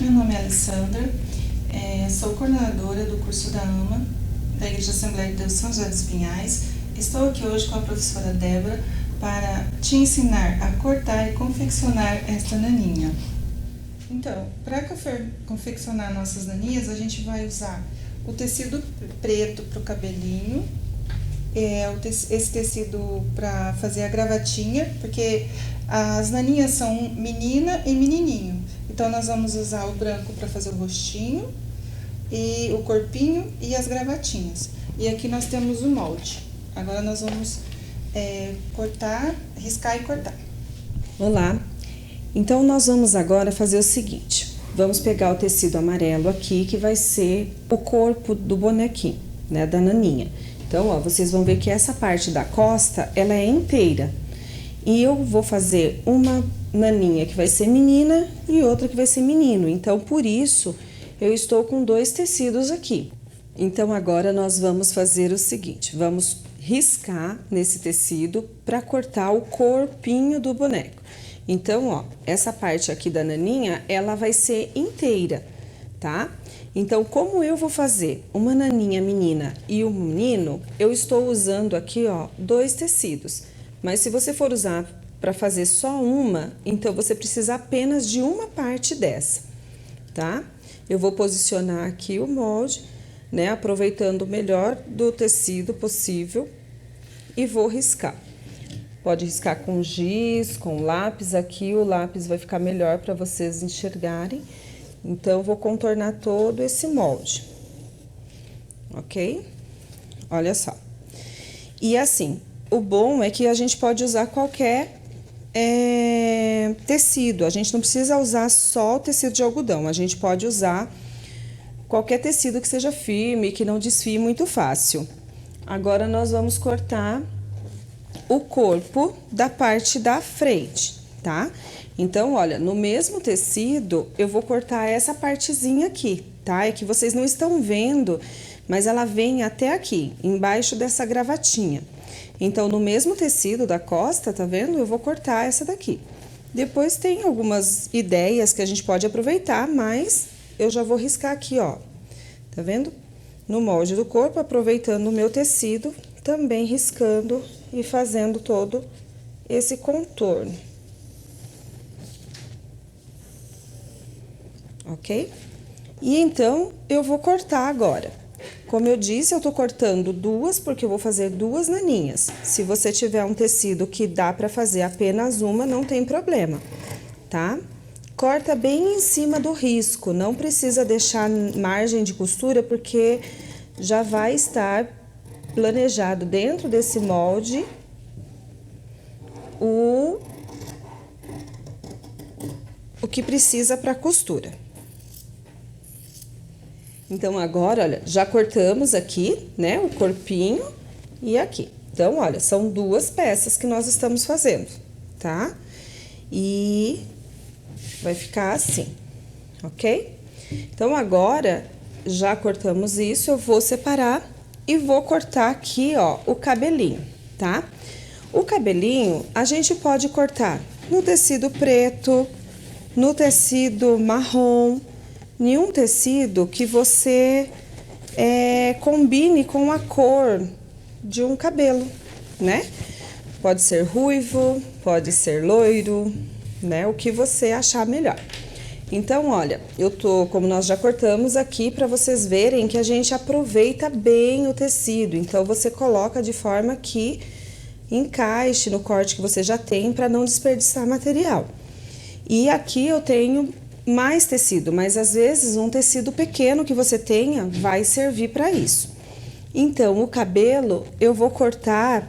Meu nome é Alessandra, sou coordenadora do curso da AMA, da Igreja Assembleia de Deus São José dos Pinhais. Estou aqui hoje com a professora Débora para te ensinar a cortar e confeccionar esta naninha. Então, para confeccionar nossas naninhas, a gente vai usar o tecido preto para o cabelinho, esse tecido para fazer a gravatinha, porque as naninhas são menina e menininho. Então, nós vamos usar o branco para fazer o rostinho, e o corpinho e as gravatinhas. E aqui nós temos o molde. Agora nós vamos cortar, riscar e cortar. Olá! Então, nós vamos agora fazer o seguinte. Vamos pegar o tecido amarelo aqui, que vai ser o corpo do bonequinho, né, da naninha. Então, ó, vocês vão ver que essa parte da costa, ela é inteira. E eu vou fazer uma naninha que vai ser menina e outra que vai ser menino. Então, por isso, eu estou com dois tecidos aqui. Então, agora nós vamos fazer o seguinte. Vamos riscar nesse tecido para cortar o corpinho do boneco. Então, ó, essa parte aqui da naninha, ela vai ser inteira, tá? Então, como eu vou fazer uma naninha menina e um menino, eu estou usando aqui, ó, dois tecidos. Mas se você for usar para fazer só uma, então você precisa apenas de uma parte dessa, tá? Eu vou posicionar aqui o molde, né, aproveitando o melhor do tecido possível e vou riscar. Pode riscar com giz, com lápis aqui, o lápis vai ficar melhor para vocês enxergarem. Então, eu vou contornar todo esse molde, ok? Olha só. E assim, o bom é que a gente pode usar qualquer tecido. A gente não precisa usar só o tecido de algodão, a gente pode usar qualquer tecido que seja firme, que não desfie muito fácil. Agora, nós vamos cortar o corpo da parte da frente, tá? Então, olha, no mesmo tecido, eu vou cortar essa partezinha aqui, tá? É que vocês não estão vendo, mas ela vem até aqui, embaixo dessa gravatinha. Então, no mesmo tecido da costa, tá vendo? Eu vou cortar essa daqui. Depois tem algumas ideias que a gente pode aproveitar, mas eu já vou riscar aqui, ó. Tá vendo? No molde do corpo, aproveitando o meu tecido, também riscando e fazendo todo esse contorno. Ok? E então, eu vou cortar agora. Como eu disse, eu tô cortando duas, porque eu vou fazer duas naninhas. Se você tiver um tecido que dá pra fazer apenas uma, não tem problema, tá? Corta bem em cima do risco, não precisa deixar margem de costura, porque já vai estar planejado dentro desse molde o que precisa para costura. Então, agora, olha, já cortamos aqui, né, o corpinho e aqui. Então, olha, são duas peças que nós estamos fazendo, tá? E vai ficar assim, ok? Então, agora, já cortamos isso, eu vou separar e vou cortar aqui, ó, o cabelinho, tá? O cabelinho, a gente pode cortar no tecido preto, no tecido marrom, em um tecido que você combine com a cor de um cabelo, né? Pode ser ruivo, pode ser loiro, né? O que você achar melhor. Então, olha, como nós já cortamos aqui, para vocês verem que a gente aproveita bem o tecido. Então, você coloca de forma que encaixe no corte que você já tem, para não desperdiçar material. E aqui eu tenho mais tecido, mas às vezes um tecido pequeno que você tenha vai servir para isso. Então, o cabelo eu vou cortar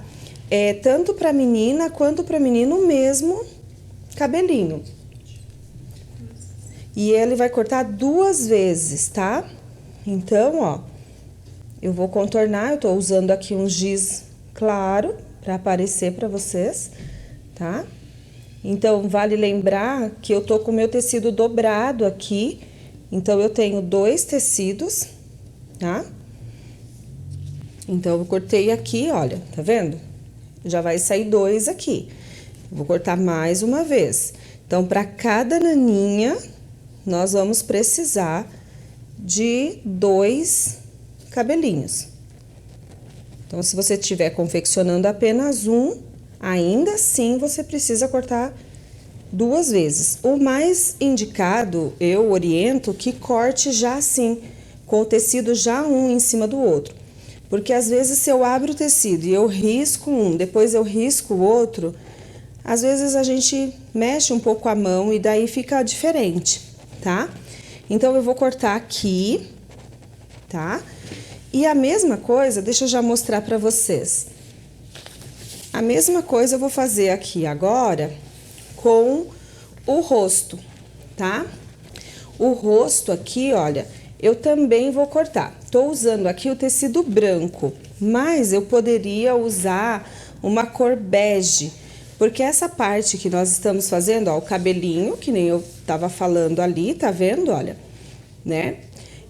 tanto para menina quanto para menino o mesmo cabelinho. E ele vai cortar duas vezes, tá? Então, ó, eu vou contornar, eu tô usando aqui um giz claro para aparecer para vocês, tá? Então, vale lembrar que eu tô com o meu tecido dobrado aqui, então eu tenho dois tecidos, tá? Então, eu cortei aqui, olha, tá vendo? Já vai sair dois aqui. Vou cortar mais uma vez. Então, para cada naninha, nós vamos precisar de 2 cabelinhos. Então, se você estiver confeccionando apenas um, ainda assim você precisa cortar 2 vezes. O mais indicado, eu oriento que corte já assim, com o tecido já um em cima do outro. Porque às vezes se eu abro o tecido e eu risco um, depois eu risco o outro, às vezes a gente mexe um pouco a mão e daí fica diferente, tá? Então eu vou cortar aqui, tá? E a mesma coisa, deixa eu já mostrar pra vocês. A mesma coisa eu vou fazer aqui agora com o rosto, tá? O rosto aqui, olha, eu também vou cortar. Tô usando aqui o tecido branco, mas eu poderia usar uma cor bege, porque essa parte que nós estamos fazendo, ó, o cabelinho, que nem eu tava falando ali, tá vendo, olha, né?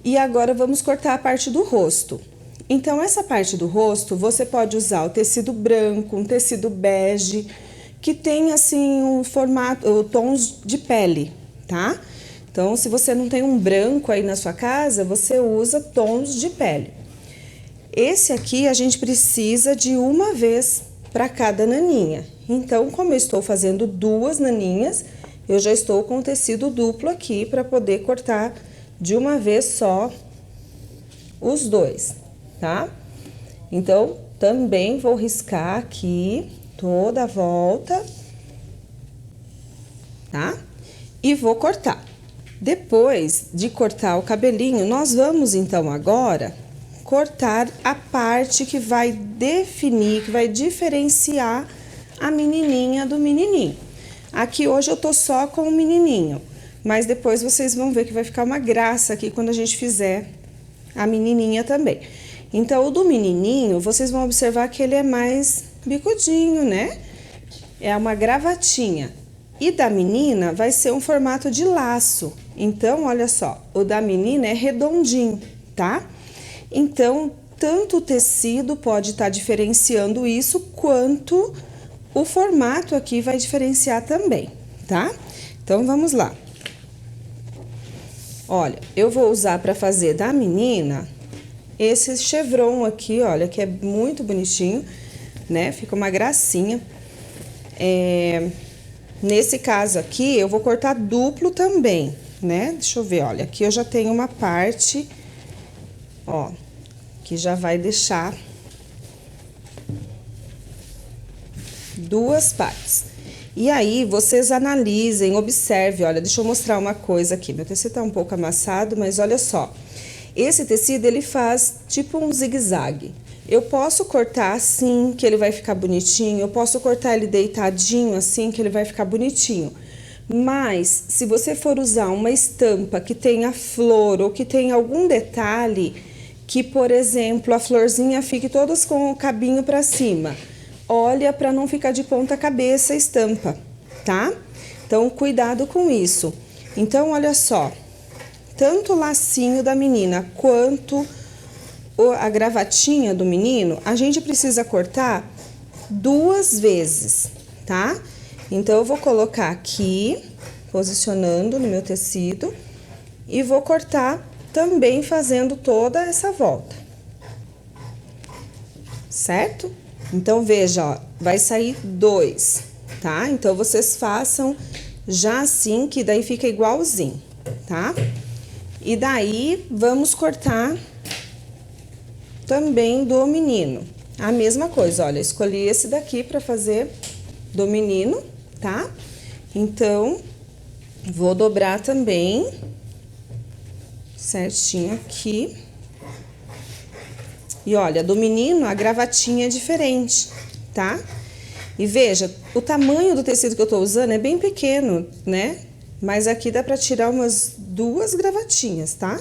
E agora vamos cortar a parte do rosto. Então, essa parte do rosto, você pode usar o tecido branco, um tecido bege, que tem, assim, um formato, tons de pele, tá? Então, se você não tem um branco aí na sua casa, você usa tons de pele. Esse aqui, a gente precisa de uma vez para cada naninha. Então, como eu estou fazendo 2 naninhas, eu já estou com o tecido duplo aqui para poder cortar de uma vez só os 2, tá? Então, também vou riscar aqui toda a volta, tá? E vou cortar. Depois de cortar o cabelinho, nós vamos então agora cortar a parte que vai definir, que vai diferenciar a menininha do menininho. Aqui hoje eu tô só com o menininho, mas depois vocês vão ver que vai ficar uma graça aqui quando a gente fizer a menininha também. Então, o do menininho, vocês vão observar que ele é mais bicudinho, né? É uma gravatinha. E da menina vai ser um formato de laço. Então, olha só, o da menina é redondinho, tá? Então, tanto o tecido pode estar diferenciando isso, quanto o formato aqui vai diferenciar também, tá? Então, vamos lá. Olha, eu vou usar para fazer da menina esse chevron aqui, olha, que é muito bonitinho, né? Fica uma gracinha. Nesse caso aqui, eu vou cortar duplo também, né? Deixa eu ver, olha, aqui eu já tenho uma parte, ó, que já vai deixar 2 partes. E aí, vocês analisem, observem, olha, deixa eu mostrar uma coisa aqui. Meu tecido tá um pouco amassado, mas olha só. Esse tecido, ele faz tipo um zigue-zague. Eu posso cortar assim, que ele vai ficar bonitinho. Eu posso cortar ele deitadinho assim, que ele vai ficar bonitinho. Mas, se você for usar uma estampa que tenha flor ou que tenha algum detalhe, que, por exemplo, a florzinha fique todas com o cabinho pra cima, olha para não ficar de ponta cabeça a estampa, tá? Então, cuidado com isso. Então, olha só, tanto o lacinho da menina quanto a gravatinha do menino, a gente precisa cortar 2 vezes, tá? Então, eu vou colocar aqui, posicionando no meu tecido, e vou cortar também fazendo toda essa volta, certo? Então, veja, ó, vai sair 2, tá? Então, vocês façam já assim, que daí fica igualzinho, tá? E daí, vamos cortar também do menino. A mesma coisa, olha, escolhi esse daqui pra fazer do menino, tá? Então, vou dobrar também certinho aqui. E olha, do menino a gravatinha é diferente, tá? E veja, o tamanho do tecido que eu tô usando é bem pequeno, né? Mas aqui dá pra tirar umas 2 gravatinhas, tá?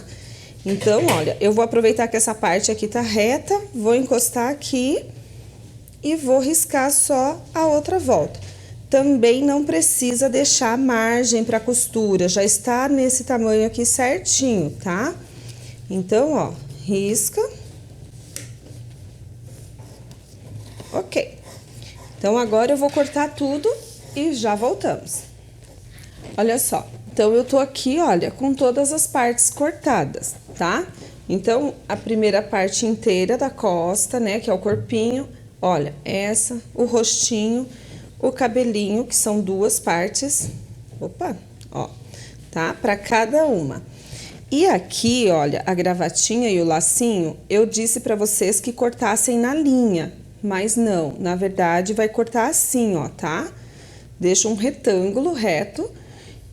Então, olha, eu vou aproveitar que essa parte aqui tá reta, vou encostar aqui e vou riscar só a outra volta. Também não precisa deixar margem pra costura, já está nesse tamanho aqui certinho, tá? Então, ó, risca. Ok. Então, agora eu vou cortar tudo e já voltamos. Olha só, Então, eu tô aqui, olha, com todas as partes cortadas, tá? Então, a primeira parte inteira da costa, né, que é o corpinho, olha, essa, o rostinho, o cabelinho, que são duas partes, opa, ó, tá? Para cada uma. E aqui, olha, a gravatinha e o lacinho, eu disse para vocês que cortassem na linha, mas não, na verdade vai cortar assim, ó, tá? Deixa um retângulo reto,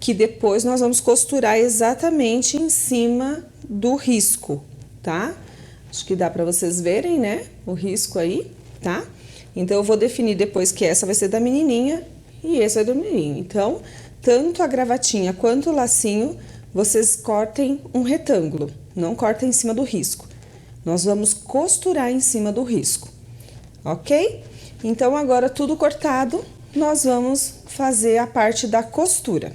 que depois nós vamos costurar exatamente em cima do risco, tá? Acho que dá para vocês verem, né? O risco aí, tá? Então, eu vou definir depois que essa vai ser da menininha e esse é do menininho. Então, tanto a gravatinha quanto o lacinho, vocês cortem um retângulo, não cortem em cima do risco. Nós vamos costurar em cima do risco, ok? Então, agora tudo cortado, nós vamos fazer a parte da costura.